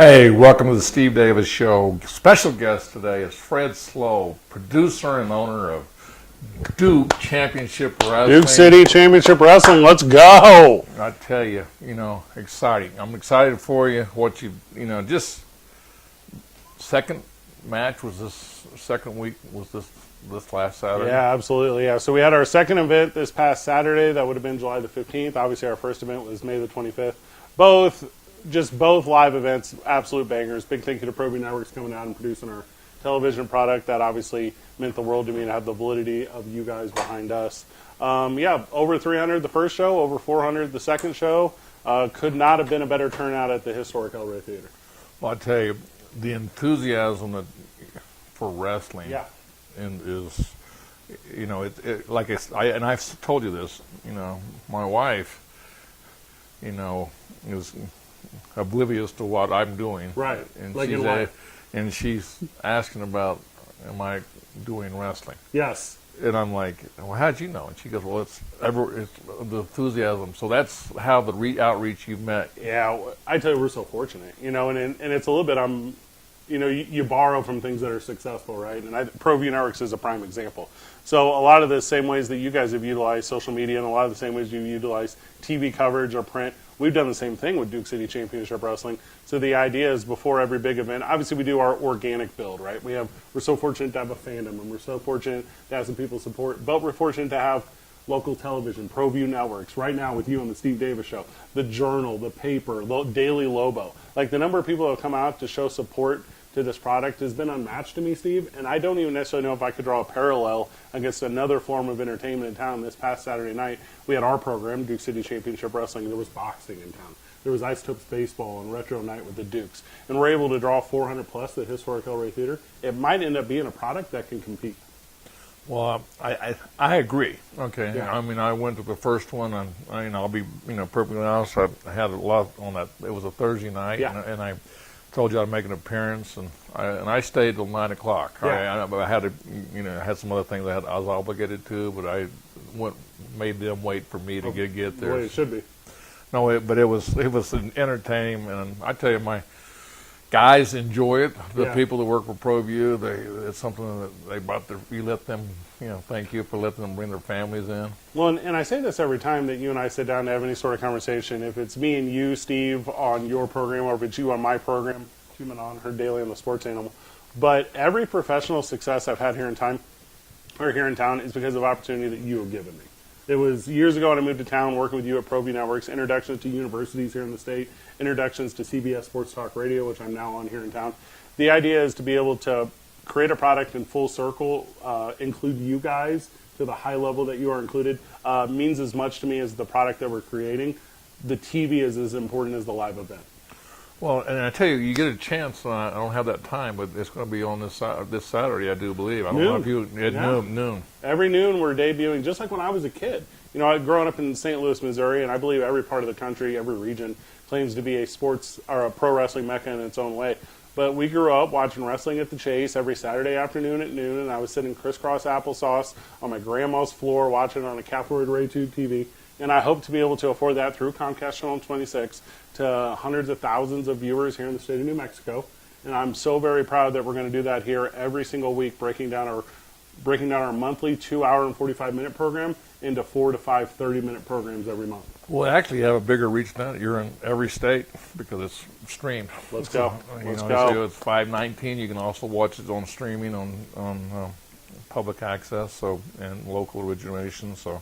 Hey, welcome to the Steve Davis Show. Special guest today is Fred Slow, producer and owner of Duke Championship Wrestling. Duke City Championship Wrestling, let's go! I tell you, exciting. I'm excited for you. Just second match was this second week was this last Saturday. Yeah, absolutely. Yeah, so we had our second event this past Saturday. That would have been July the 15th. Obviously, our first event was May the 25th. Both live events, absolute bangers. Big thank you to ProView Networks coming out and producing our television product. That obviously meant the world to me to have the validity of you guys behind us. Over 300 the first show, over 400 the second show. Could not have been a better turnout at the historic El Rey Theater. Well, I tell you, the enthusiasm for wrestling is, and I've told you this, my wife, is oblivious to what I'm doing. Right. And she's asking about, am I doing wrestling? Yes. And I'm like, well, how'd you know? And she goes, well, it's the enthusiasm. So that's how the outreach you've met. Yeah, I tell you, we're so fortunate, and it's a little bit, you borrow from things that are successful, right? And ProView Networks is a prime example. So a lot of the same ways that you guys have utilized social media and a lot of the same ways you utilize TV coverage or print, we've done the same thing with Duke City Championship Wrestling. So the idea is before every big event, obviously we do our organic build, right? We're so fortunate to have a fandom, and we're so fortunate to have some people support, but we're fortunate to have local television, ProView Networks, right now with you on the Steve Davis Show, the Journal, the paper, Daily Lobo. Like the number of people that have come out to show support to this product has been unmatched to me, Steve, and I don't even necessarily know if I could draw a parallel against another form of entertainment in town. This past Saturday night, we had our program, Duke City Championship Wrestling, and there was boxing in town. There was Isotopes Baseball and Retro Night with the Dukes, and we're able to draw 400 plus at the historic El Rey Theater. It might end up being a product that can compete. Well, I agree. Okay, yeah. I mean, I went to the first one, and I'll be perfectly honest. I had a lot on that. It was a Thursday night, and I told you I'd make an appearance, and I stayed till 9 o'clock. Yeah. I had to, had some other things I was obligated to, but I made them wait for me to get there. The way it should be. No, but it was entertaining, and I tell you, my guys enjoy it. The people that work for ProView, it's something that they brought you let them, thank you for letting them bring their families in. Well, and I say this every time that you and I sit down to have any sort of conversation. If it's me and you, Steve, on your program, or if it's you on my program, Human on her daily on the Sports Animal. But every professional success I've had here in town is because of opportunity that you have given me. It was years ago when I moved to town working with you at ProView Networks, introductions to universities here in the state, introductions to CBS Sports Talk Radio, which I'm now on here in town. The idea is to be able to create a product in full circle, include you guys to the high level that you are included, means as much to me as the product that we're creating. The TV is as important as the live event. Well, and I tell you, you get a chance. I don't have that time, but it's going to be on this Saturday, I do believe. I don't know if you at noon. Every noon we're debuting, just like when I was a kid. Growing up in St. Louis, Missouri, and I believe every part of the country, every region, claims to be a sports or a pro wrestling mecca in its own way. But we grew up watching wrestling at the Chase every Saturday afternoon at noon, and I was sitting crisscross applesauce on my grandma's floor watching it on a Cathode Ray Tube TV. And I hope to be able to afford that through Comcast Channel 26 to hundreds of thousands of viewers here in the state of New Mexico. And I'm so very proud that we're going to do that here every single week, breaking down our monthly 2-hour and 45-minute program into 4 to 5 30-minute programs every month. Well, actually, you have a bigger reach than that. You're in every state because it's streamed. Let's go. Let's go. It's 519. You can also watch it on streaming on public access, and local origination. So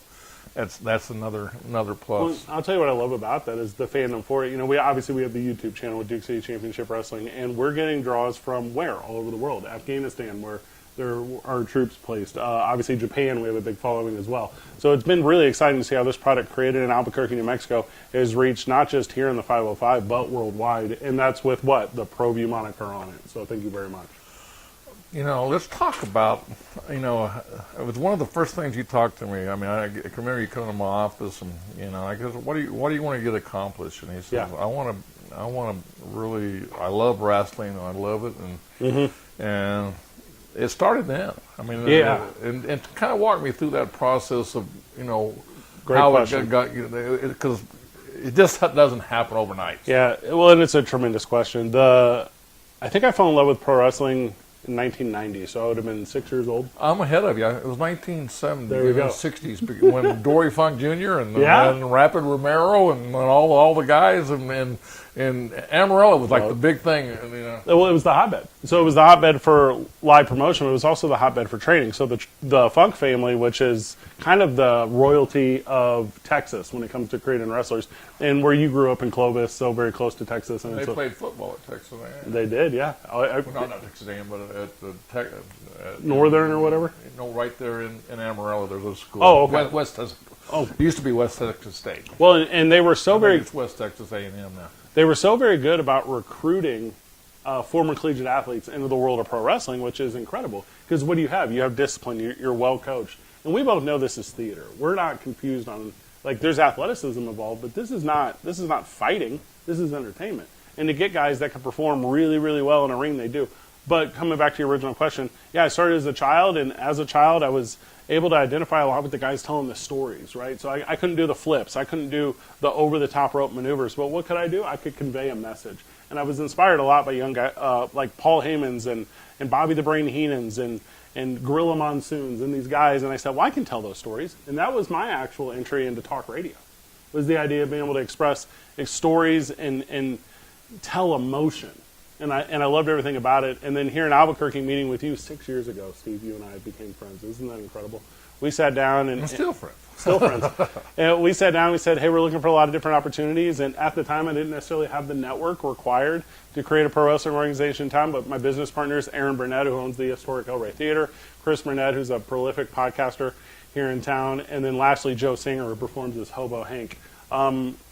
that's another plus. Well, I'll tell you what I love about that is the fandom for it. We have the YouTube channel with Duke City Championship Wrestling, and we're getting draws from all over the world. Afghanistan, where there are troops placed. Obviously, Japan, we have a big following as well. So it's been really exciting to see how this product created in Albuquerque, New Mexico, has reached not just here in the 505, but worldwide. And that's with the ProView moniker on it. So thank you very much. Let's talk about, it was one of the first things you talked to me. I mean, I can remember you coming to my office, and I guess, what do you want to get accomplished? And he said, I want to really, I love wrestling, I love it, and it started then. I mean, and kind of walk me through that process of, Great how question. it got, because it just doesn't happen overnight. Yeah, well, and it's a tremendous question. I think I fell in love with pro wrestling in 1990, so I would have been 6 years old. I'm ahead of you. It was 1970, There we go. 60s, when Dory Funk Jr. and Yeah. Rapid Romero and all the guys and Amarillo was like the big thing. Well, it was the hotbed. So it was the hotbed for live promotion. But it was also the hotbed for training. So the Funk family, which is kind of the royalty of Texas when it comes to creating wrestlers, and where you grew up in Clovis, so very close to Texas. And They so played football at Texas A&M. they did, yeah. Well, not Texas A&M, but at the Northern or whatever? No, right there in Amarillo, there's a school. Oh, okay. West Texas. Oh. It used to be West Texas State. Well, and they were so very It's West Texas A&M now. they were so very good about recruiting former collegiate athletes into the world of pro wrestling, which is incredible. Because what do you have? You have discipline. You're well coached, and we both know this is theater. We're not confused on there's athleticism involved, but this is not fighting. This is entertainment. And to get guys that can perform really, really well in a ring, they do. But coming back to your original question, yeah, I started as a child, and as a child, I was able to identify a lot with the guys telling the stories, right? So I couldn't do the flips. I couldn't do the over-the-top rope maneuvers. But what could I do? I could convey a message. And I was inspired a lot by young guys like Paul Heymans and Bobby the Brain Heenans and Gorilla Monsoons and these guys. And I said, well, I can tell those stories. And that was my actual entry into talk radio, was the idea of being able to express stories and tell emotion. And I loved everything about it. And then here in Albuquerque, meeting with you 6 years ago, Steve, you and I became friends. Isn't that incredible? We sat down and... I'm still friends. Still friends. And we sat down and we said, hey, we're looking for a lot of different opportunities. And at the time, I didn't necessarily have the network required to create a pro wrestling organization in time, but my business partners, Aaron Burnett, who owns the historic El Rey Theater, Chris Burnett, who's a prolific podcaster here in town, and then lastly, Joe Singer, who performs as Hobo Hank.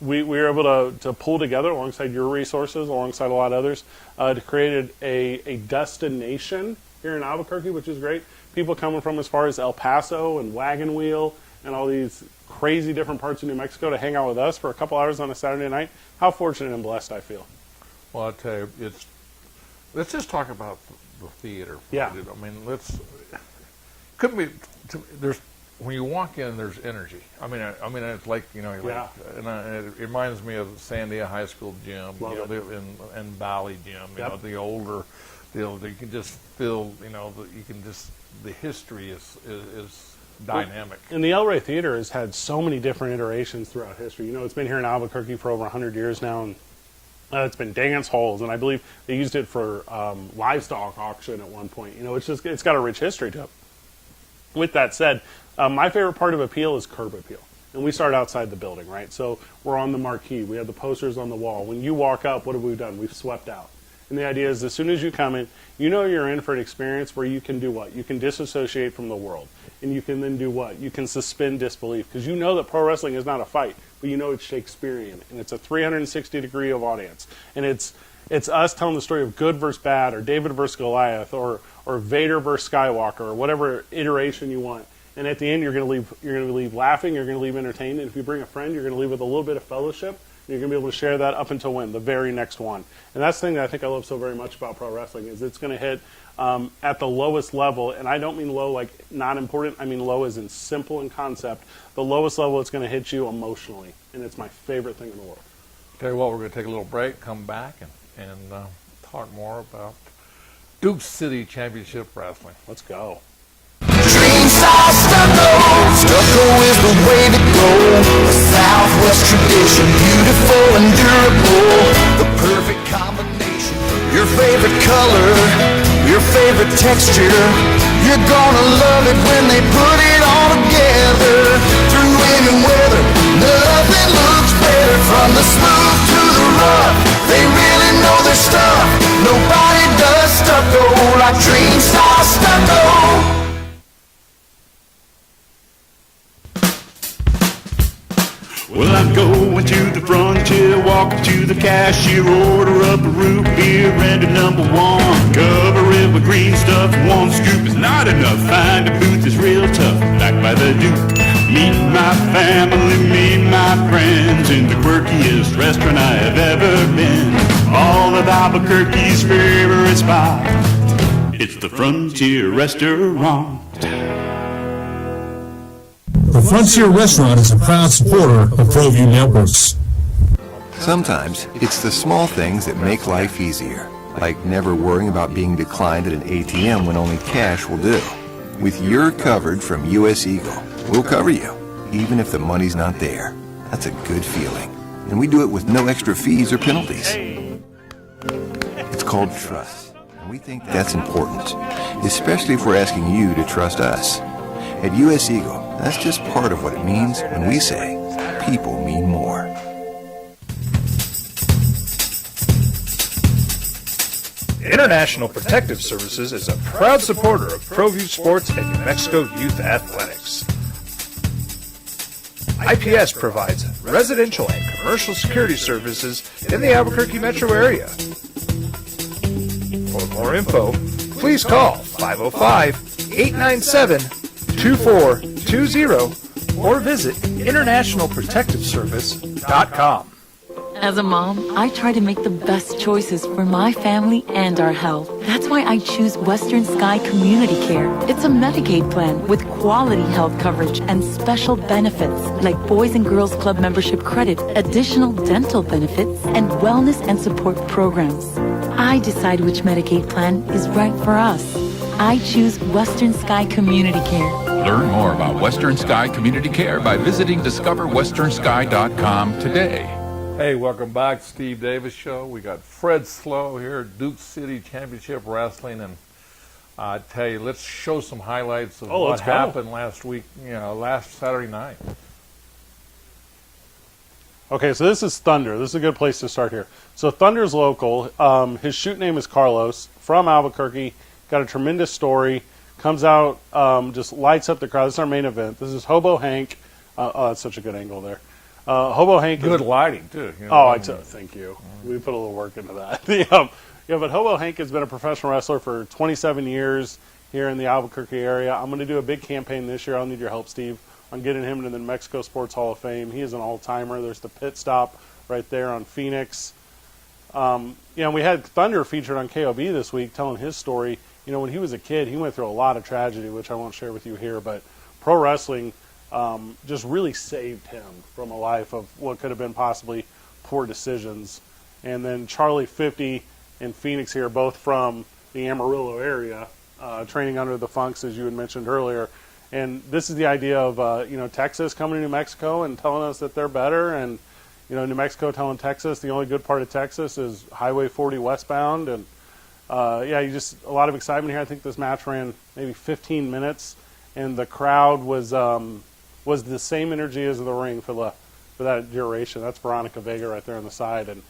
We were able to pull together alongside your resources, alongside a lot of others, to create a destination here in Albuquerque, which is great. People coming from as far as El Paso and Wagon Wheel and all these crazy different parts of New Mexico to hang out with us for a couple hours on a Saturday night. How fortunate and blessed I feel. Well, I tell you, let's just talk about the theater. Yeah. I mean, couldn't be. There's when you walk in, there's energy. I mean, it's like Yeah. it reminds me of Sandia High School gym, Love it. and Valley gym. Yep. The older, you can just feel. The history is dynamic. And the El Rey Theater has had so many different iterations throughout history. It's been here in Albuquerque for over 100 years now, and it's been dance halls, and I believe they used it for livestock auction at one point. It's got a rich history to it. With that said, my favorite part of Appeal is curb appeal. And we start outside the building, right? So we're on the marquee. We have the posters on the wall. When you walk up, what have we done? We've swept out. And the idea is as soon as you come in, you're in for an experience where you can do what? You can disassociate from the world. And you can then do what? You can suspend disbelief. Because you know that pro wrestling is not a fight, but you know it's Shakespearean. And it's a 360-degree of audience. And it's us telling the story of good versus bad, or David versus Goliath, or Vader versus Skywalker, or whatever iteration you want. And at the end, you're going to leave laughing, you're going to leave entertained, and if you bring a friend, you're going to leave with a little bit of fellowship. You're going to be able to share that up until when? The very next one. And that's the thing that I think I love so very much about pro wrestling is it's going to hit at the lowest level. And I don't mean low like not important. I mean low as in simple in concept. The lowest level it's going to hit you emotionally. And it's my favorite thing in the world. Tell you what, we're going to take a little break, come back, and talk more about Duke City Championship Wrestling. Let's go. Dream size stucco is the way to go. A Southwest tradition, beautiful and durable. The perfect combination. Your favorite color, your favorite texture. You're gonna love it when they put it all together. Through any weather, nothing looks better. From the smooth to the rough, they really know their stuff. Nobody does stucco like Dream Style Stucco. Well, I'm going to the frontier, walking to the cashier, order up a root beer and a number one. Cover it with green stuff, one scoop is not enough. Find a booth is real tough, back by the Duke. Meet my family, meet my friends in the quirkiest restaurant I have ever been. All of Albuquerque's favorite spot, it's the Frontier Restaurant. The Frontier Restaurant is a proud supporter of ProView Networks. Sometimes it's the small things that make life easier, like never worrying about being declined at an ATM when only cash will do. With your covered from U.S. Eagle, we'll cover you, even if the money's not there. That's a good feeling. And we do it with no extra fees or penalties. It's called trust, and we think that's important, especially if we're asking you to trust us. At U.S. Eagle, that's just part of what it means when we say people mean more. International Protective Services is a proud supporter of ProView Sports and New Mexico Youth Athletics. IPS provides residential and commercial security services in the Albuquerque metro area. For more info, please call 505-897-2420 or visit internationalprotectiveservice.com. As a mom, I try to make the best choices for my family and our health. That's why I choose Western Sky Community Care. It's a Medicaid plan with quality health coverage and special benefits like Boys and Girls Club membership credit, additional dental benefits, and wellness and support programs. I decide which Medicaid plan is right for us. I choose Western Sky Community Care. Learn more about Western Sky Community Care by visiting discoverwesternsky.com today. Hey, welcome back to Steve Davis Show. We got Fred Slow here at Duke City Championship Wrestling, and I tell you, let's show some highlights of what happened last week, last Saturday night. Okay, so this is Thunder. This is a good place to start here. So Thunder's local. His shoot name is Carlos, from Albuquerque. Got a tremendous story. Comes out, just lights up the crowd. This is our main event. This is Hobo Hank. Oh, that's such a good angle there. Hobo Hank. Good lighting too. Thank you. We put a little work into that. But Hobo Hank has been a professional wrestler for 27 years here in the Albuquerque area. I'm going to do a big campaign this year. I'll need your help, Steve, on getting him into the New Mexico Sports Hall of Fame. He is an all-timer. There's the pit stop right there on Phoenix. We had Thunder featured on KOB this week telling his story. When he was a kid, he went through a lot of tragedy, which I won't share with you here, but pro wrestling just really saved him from a life of what could have been possibly poor decisions. And then Charlie 50 and Phoenix here, both from the Amarillo area, training under the Funks, as you had mentioned earlier. And this is the idea of, Texas coming to New Mexico and telling us that they're better. And, New Mexico telling Texas the only good part of Texas is Highway 40 westbound. And, a lot of excitement here. I think this match ran maybe 15 minutes. And the crowd was the same energy as the ring for that duration. That's Veronica Vega right there on the side. And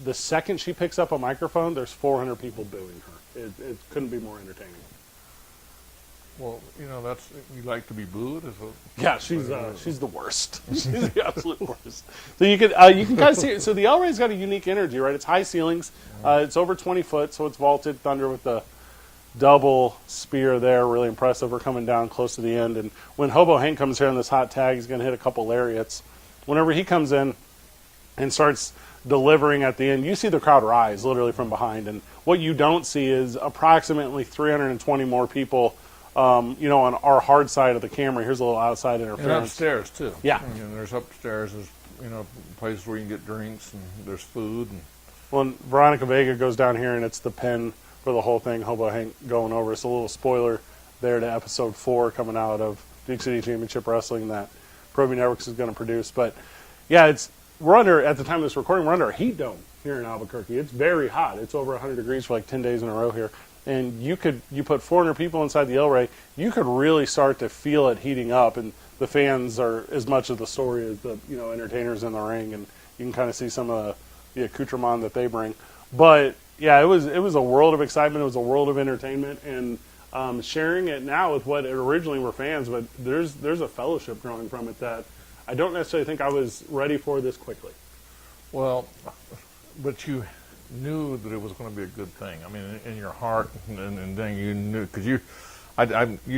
the second she picks up a microphone, there's 400 people booing her. It couldn't be more entertaining. Well, that's you like to be booed. Yeah, she's the worst. She's the absolute worst. So you can kind of see it. So the El Rey's got a unique energy, right? It's high ceilings. It's over 20 foot, so it's vaulted. Thunder with the double spear there, really impressive. We're coming down close to the end, and when Hobo Hank comes here on this hot tag, he's going to hit a couple lariats. Whenever he comes in and starts delivering at the end, you see the crowd rise literally from behind, and what you don't see is approximately 320 more people on our hard side of the camera. Here's a little outside interference. And upstairs too. Yeah. And there's upstairs, there's places where you can get drinks and there's food. And Veronica Vega goes down here, and it's the pin for the whole thing, Hobo Hank going over. It's a little spoiler there to episode 4 coming out of Duke City Championship Wrestling that ProView Networks is going to produce. But yeah, at the time of this recording, we're under a heat dome here in Albuquerque. It's very hot. It's over 100 degrees for like 10 days in a row here. And you put 400 people inside the El Rey, you could really start to feel it heating up, and the fans are as much of the story as the entertainers in the ring, and you can kind of see some of the accoutrement that they bring. But yeah, it was a world of excitement. It was a world of entertainment, and sharing it now with what originally were fans, but there's a fellowship growing from it that I don't necessarily think I was ready for this quickly. Well, but you knew that it was going to be a good thing. I mean, in your heart, and then you knew, because you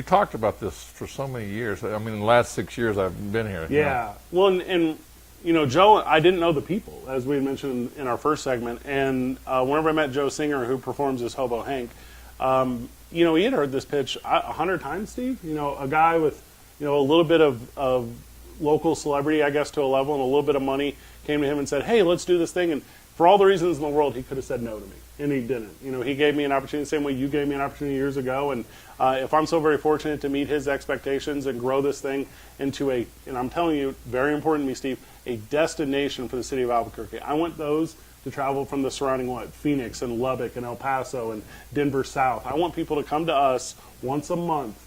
talked about this for so many years. I mean, the last 6 years I've been here. Yeah. Well, and Joe, I didn't know the people, as we had mentioned in our first segment. And whenever I met Joe Singer, who performs as Hobo Hank, he had heard this pitch 100 times, Steve. A guy with, a little bit of local celebrity, I guess, to a level, and a little bit of money came to him and said, hey, let's do this thing. And for all the reasons in the world, he could have said no to me, and he didn't. He gave me an opportunity the same way you gave me an opportunity years ago. And if I'm so very fortunate to meet his expectations and grow this thing into and I'm telling you, very important to me, Steve, a destination for the city of Albuquerque. I want those to travel from the surrounding Phoenix and Lubbock and El Paso and Denver South. I want people to come to us once a month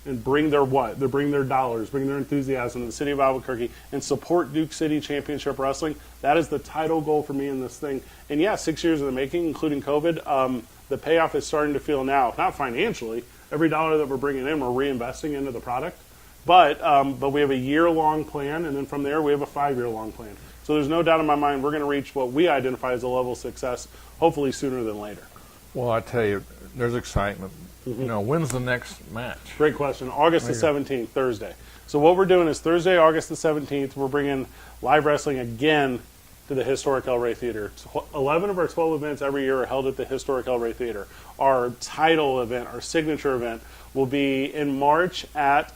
and bring their They bring their dollars, bring their enthusiasm to the city of Albuquerque and support Duke City Championship Wrestling. That is the title goal for me in this thing. And yeah, 6 years in the making, including COVID, the payoff is starting to feel now. Not financially. Every dollar that we're bringing in, we're reinvesting into the product. But we have a year-long plan, and then from there we have a 5-year-long plan. So there's no doubt in my mind we're going to reach what we identify as a level of success, hopefully sooner than later. Well, I tell you, there's excitement. When's the next match? Great question. August the 17th, Thursday. So what we're doing is Thursday, August the 17th, we're bringing live wrestling again to the historic El Rey Theater. 11 of our 12 events every year are held at the historic El Rey Theater. Our title event, our signature event, will be in March at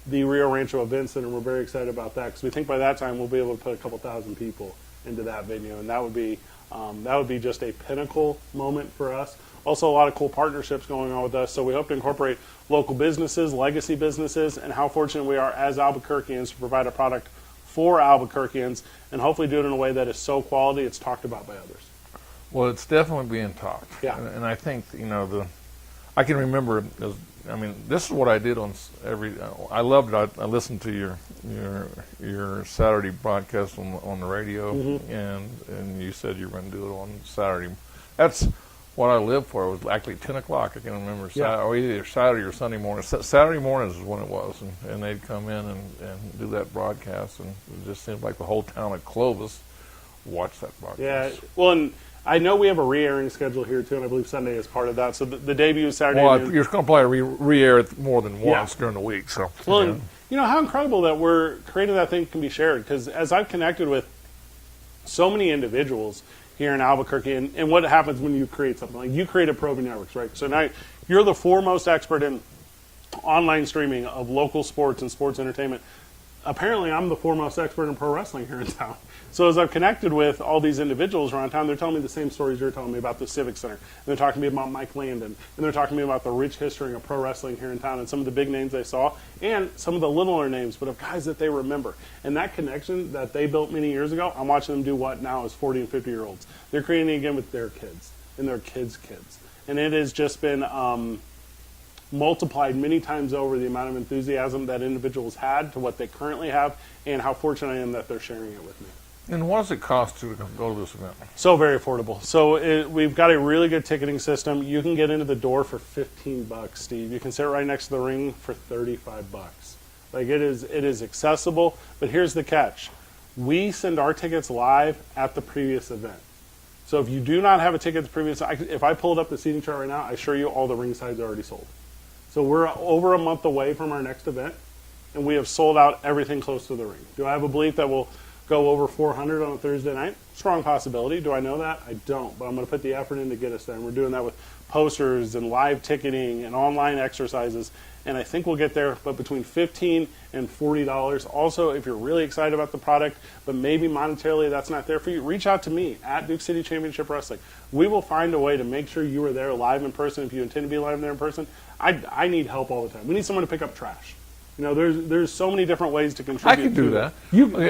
the Rio Rancho Event Center. We're very excited about that because we think by that time we'll be able to put a couple thousand people into that venue, and that would be just a pinnacle moment for us. Also, a lot of cool partnerships going on with us, so we hope to incorporate local businesses, legacy businesses, and how fortunate we are as Albuquerqueans to provide a product for Albuquerqueans, and hopefully do it in a way that is so quality it's talked about by others. Well, it's definitely being talked. Yeah. And I think, I can remember, this is what I did on I loved it. I listened to your Saturday broadcast on the radio, and you said you were going to do it on Saturday. That's what I lived for. It was actually 10 o'clock. I can remember, either Saturday or Sunday morning. Saturday mornings is when it was, and they'd come in and do that broadcast, and it just seemed like the whole town of Clovis watched that broadcast. Yeah, well, and I know we have a re-airing schedule here, too, and I believe Sunday is part of that. So the debut is Saturday. Well, you're going to probably re-air it more than once during the week. So, well, how incredible that we're creating that thing can be shared. Because as I've connected with so many individuals here in Albuquerque, and what happens when you create something. Like you created Pro V Networks, right? So now you're the foremost expert in online streaming of local sports and sports entertainment. Apparently, I'm the foremost expert in pro wrestling here in town. So as I've connected with all these individuals around town, they're telling me the same stories you're telling me about the Civic Center. And they're talking to me about Mike Landon. And they're talking to me about the rich history of pro wrestling here in town and some of the big names they saw and some of the littler names, but of guys that they remember. And that connection that they built many years ago, I'm watching them do what now as 40 and 50-year-olds. They're creating it again with their kids and their kids' kids. And it has just been multiplied many times over the amount of enthusiasm that individuals had to what they currently have and how fortunate I am that they're sharing it with me. And what does it cost to go to this event? So very affordable. So we've got a really good ticketing system. You can get into the door for $15, Steve. You can sit right next to the ring for $35. Like it is accessible, but here's the catch. We send our tickets live at the previous event. So if you do not have a ticket at the previous, if I pulled up the seating chart right now, I assure you all the ring sides are already sold. So we're over a month away from our next event, and we have sold out everything close to the ring. Do I have a belief that we'll go over 400 on a Thursday night? Strong possibility. Do I know that? I don't, but I'm going to put the effort in to get us there. And we're doing that with posters and live ticketing and online exercises, and I think we'll get there, but between $15 and $40. Also, if you're really excited about the product, but maybe monetarily that's not there for you, reach out to me at Duke City Championship Wrestling. We will find a way to make sure you are there live in person if you intend to be live there in person. I need help all the time. We need someone to pick up trash. You know, there's so many different ways to contribute. I can do that.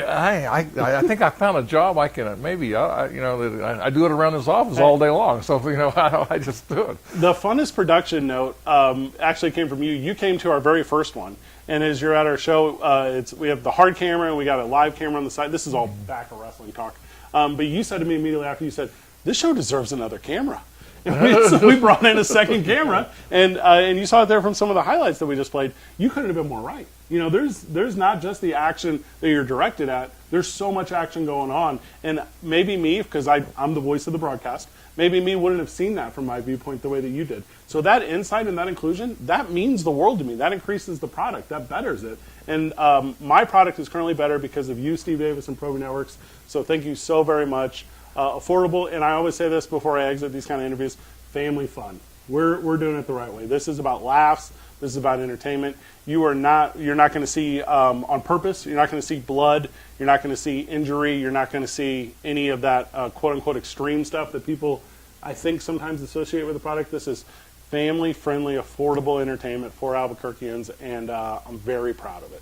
I think I found a job. I can I do it around this office all day long. So I just do it. The funnest production note actually came from you. You came to our very first one, and as you're at our show, we have the hard camera and we got a live camera on the side. This is all back of wrestling talk. But you said to me immediately after, you said, "This show deserves another camera." So we brought in a second camera, and you saw it there from some of the highlights that we just played. You couldn't have been more right. You know, there's not just the action that you're directed at. There's so much action going on, and maybe me, because I'm the voice of the broadcast, maybe me wouldn't have seen that from my viewpoint the way that you did. So that insight and that inclusion, that means the world to me. That increases the product. That betters it. And my product is currently better because of you, Steve Davis, and Pro V Networks. So thank you so very much. Affordable, and I always say this before I exit these kind of interviews, family fun. We're doing it the right way. This is about laughs. This is about entertainment. You're not going to see on purpose. You're not going to see blood. You're not going to see injury. You're not going to see any of that quote unquote extreme stuff that people, I think, sometimes associate with the product. This is family friendly, affordable entertainment for Albuquerqueans, and I'm very proud of it.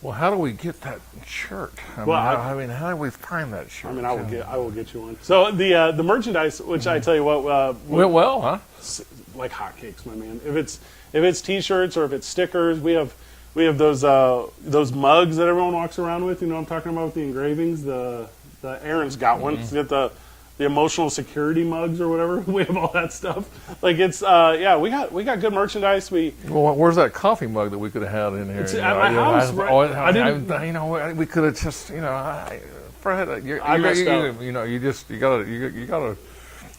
Well, how do we get that shirt? I mean, how do we find that shirt? I mean, I will get you one. So the merchandise, which I tell you what, went well, huh? Like hotcakes, my man. If it's T-shirts or if it's stickers, we have those mugs that everyone walks around with. You know what I'm talking about with the engravings. The Aaron's got one. He's got the emotional security mugs or whatever. We have all that stuff. Like it's we got good merchandise. Well, where's that coffee mug that we could have had in here? It's at my house. We could have just Fred, you gotta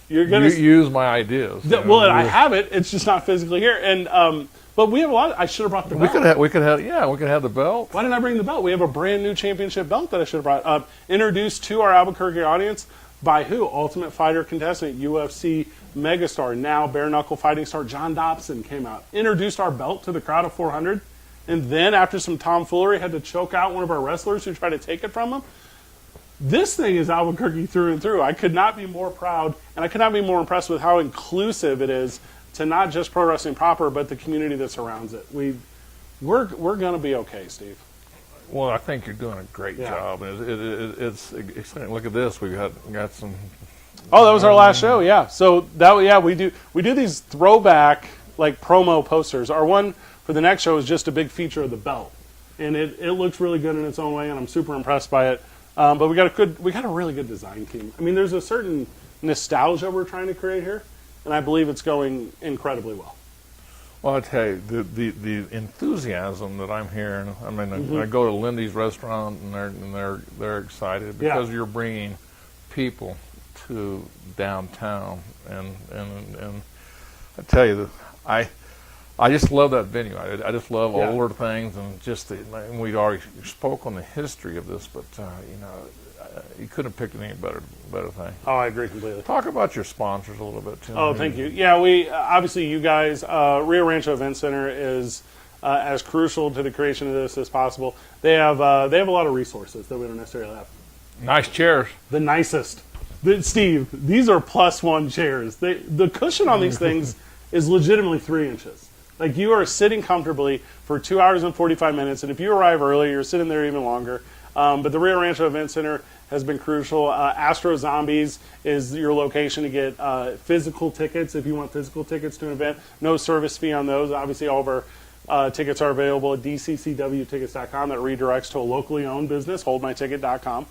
you're gonna use my ideas. Well, I have it. It's just not physically here. And but we have a lot. I should have brought the belt. We could have the belt. Why didn't I bring the belt? We have a brand new championship belt that I should have brought. Introduced to our Albuquerque audience by who? Ultimate Fighter contestant, UFC megastar, now bare knuckle fighting star John Dobson came out. Introduced our belt to the crowd of 400, and then after some tomfoolery, had to choke out one of our wrestlers who tried to take it from him. This thing is Albuquerque through and through. I could not be more proud, and I could not be more impressed with how inclusive it is to not just pro wrestling proper, but the community that surrounds it. We're going to be okay, Steve. Well, I think you're doing a great job. It's exciting. Look at this. We got some. Oh, that was our last show. Yeah. So we do these throwback like promo posters. Our one for the next show is just a big feature of the belt, and it looks really good in its own way, and I'm super impressed by it. But we got a really good design team. I mean, there's a certain nostalgia we're trying to create here, and I believe it's going incredibly well. Well, I tell you, the enthusiasm that I'm hearing. I mean, I go to Lindy's restaurant and they're excited because you're bringing people to downtown, and I tell you, I just love that venue. I just love older things, and just and we already spoke on the history of this, but you couldn't have picked any better thing. Oh, I agree completely. Talk about your sponsors a little bit too. Oh, thank you. Yeah, we obviously you guys, Rio Rancho Event Center is as crucial to the creation of this as possible. They have a lot of resources that we don't necessarily have. Nice chairs. The nicest. Steve, these are +1 chairs. The cushion on these things is legitimately 3 inches. Like you are sitting comfortably for 2 hours and 45 minutes, and if you arrive early, you're sitting there even longer. But the Rio Rancho Event Center has been crucial. Astro Zombies is your location to get physical tickets if you want physical tickets to an event. No service fee on those. Obviously, all of our tickets are available at dccwtickets.com. That redirects to a locally owned business, holdmyticket.com.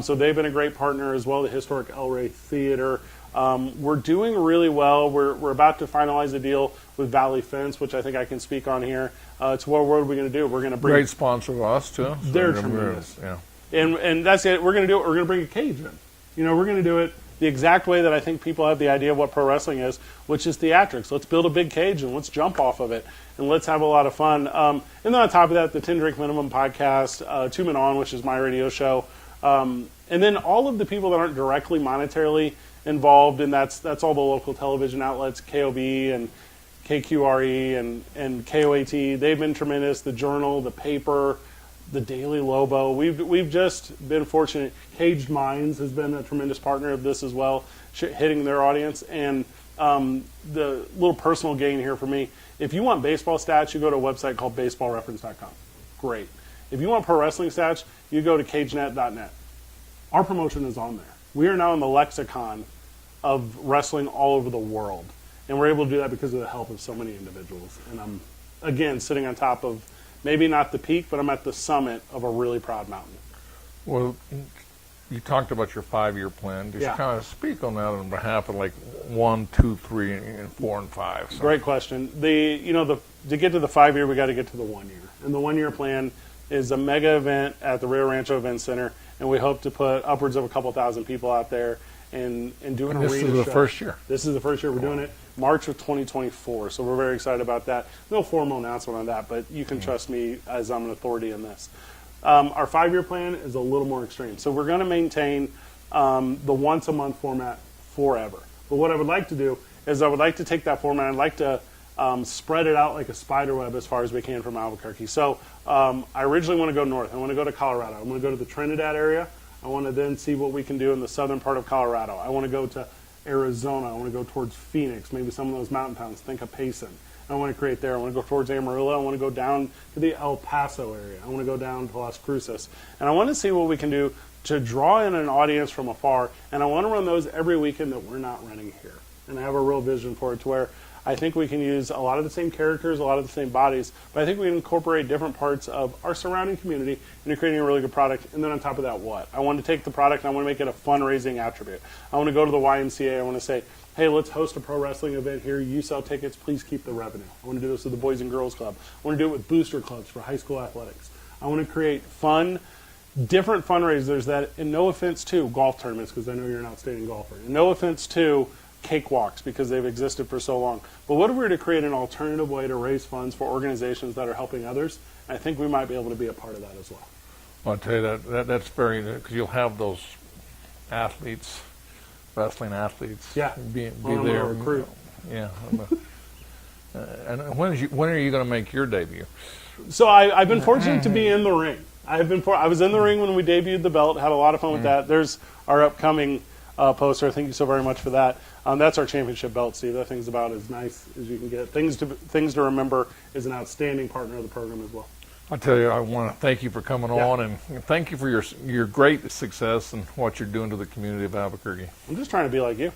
So they've been a great partner as well. The historic El Rey Theater. We're doing really well. We're about to finalize a deal with Valley Fence, which I think I can speak on here. What are we going to do? We're going to bring great sponsor of us too. They're tremendous. Yeah. And that's it. We're going to do it. We're going to bring a cage in. We're going to do it the exact way that I think people have the idea of what pro wrestling is, which is theatrics. Let's build a big cage and let's jump off of it and let's have a lot of fun. And then on top of that, the 10 Drink Minimum podcast, 2 Men On, which is my radio show, and then all of the people that aren't directly monetarily involved, and that's all the local television outlets, KOB and KQRE and KOAT. They've been tremendous. The Journal, the paper, the Daily Lobo. We've just been fortunate. Caged Minds has been a tremendous partner of this as well, hitting their audience. And the little personal gain here for me, if you want baseball stats, you go to a website called baseballreference.com. Great. If you want pro wrestling stats, you go to cagenet.net. Our promotion is on there. We are now in the lexicon of wrestling all over the world. And we're able to do that because of the help of so many individuals. And I'm, again, sitting on top of maybe not the peak, but I'm at the summit of a really proud mountain. Well, you talked about your 5-year plan. Just kind of speak on that on behalf of like 1, 2, 3, and 4, and 5. So. Great question. To get to the 5-year, we got to get to the 1 year. And the 1 year plan is a mega event at the Rio Rancho Event Center, and we hope to put upwards of a couple thousand people out there and do an arena show. This is the first year. This is the first year we're doing it. March of 2024. So we're very excited about that. No formal announcement on that, but you can trust me as I'm an authority in this. Our 5-year plan is a little more extreme. So we're going to maintain the once-a-month format forever. But what I would like to do is I would like to take that format. I'd like to spread it out like a spider web as far as we can from Albuquerque. So I originally want to go north. I want to go to Colorado. I want to go to the Trinidad area. I want to then see what we can do in the southern part of Colorado. I want to go to Arizona. I want to go towards Phoenix, maybe some of those mountain towns. Think of Payson. I want to create there. I want to go towards Amarillo. I want to go down to the El Paso area. I want to go down to Las Cruces. And I want to see what we can do to draw in an audience from afar. And I want to run those every weekend that we're not running here. And I have a real vision for it to where I think we can use a lot of the same characters, a lot of the same bodies, but I think we can incorporate different parts of our surrounding community into creating a really good product. And then on top of that, what? I want to take the product and I want to make it a fundraising attribute. I want to go to the YMCA. I want to say, hey, let's host a pro wrestling event here. You sell tickets. Please keep the revenue. I want to do this with the Boys and Girls Club. I want to do it with booster clubs for high school athletics. I want to create fun, different fundraisers that, and no offense to golf tournaments, because I know you're an outstanding golfer, and no offense to cakewalks because they've existed for so long. But what if we were to create an alternative way to raise funds for organizations that are helping others? I think we might be able to be a part of that as well. I'll tell you that's very, because you'll have those athletes, wrestling athletes, be there. Recruit. Yeah. And when are you going to make your debut? So I've been fortunate to be in the ring. I was in the ring when we debuted the belt. Had a lot of fun with that. There's our upcoming poster. Thank you so very much for that. That's our championship belt, Steve. That thing's about as nice as you can get. Things to remember is an outstanding partner of the program as well. I tell you, I want to thank you for coming on, and thank you for your great success and what you're doing to the community of Albuquerque. I'm just trying to be like you.